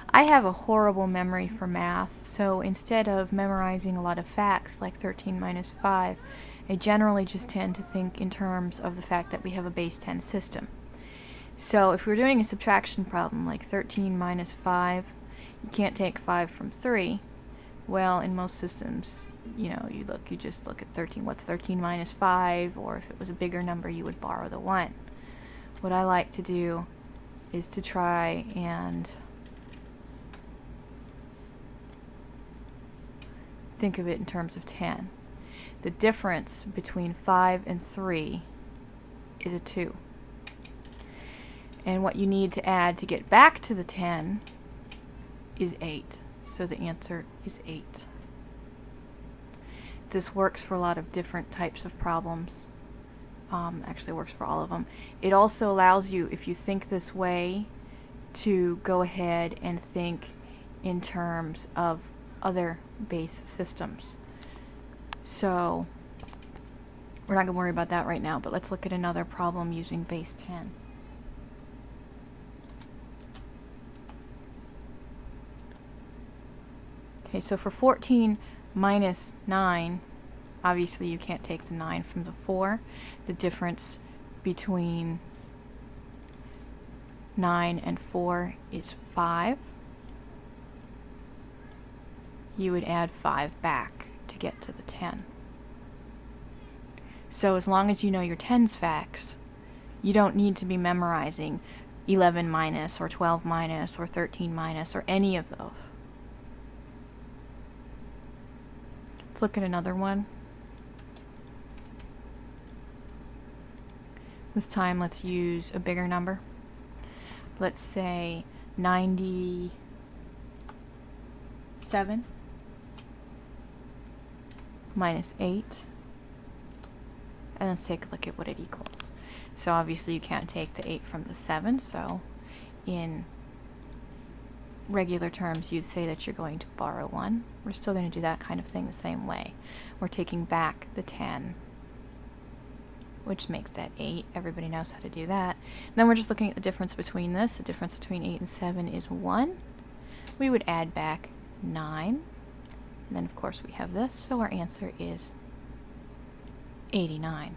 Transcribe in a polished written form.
I have a horrible memory for math, so instead of memorizing a lot of facts like 13 minus 5, I generally just tend to think in terms of the fact that we have a base 10 system. So if we're doing a subtraction problem like 13 minus 5, you can't take 5 from 3. Well, in most systems, you just look at 13. What's 13 minus 5? Or if it was a bigger number, you would borrow the 1. What I like to do is to try and think of it in terms of 10. The difference between 5 and 3 is a 2. And what you need to add to get back to the 10 is 8. So the answer is 8. This works for a lot of different types of problems. Actually works for all of them. It also allows you, if you think this way, to go ahead and think in terms of other base systems. So we're not going to worry about that right now, but let's look at another problem using base 10. Okay, so for 14 minus 9, obviously you can't take the 9 from the 4. The difference between 9 and 4 is 5. You would add 5 back to get to the 10. So as long as you know your tens facts, you don't need to be memorizing 11 minus or 12 minus or 13 minus or any of those. Let's look at another one. This time let's use a bigger number. Let's say 97 minus 8. And let's take a look at what it equals. So obviously you can't take the 8 from the 7, so in regular terms you'd say that you're going to borrow 1. We're still going to do that kind of thing the same way. We're taking back the 10, which makes that 8. Everybody knows how to do that. And then we're just looking at the difference between this. The difference between 8 and 7 is 1. We would add back 9. And then of course we have this, so our answer is 89.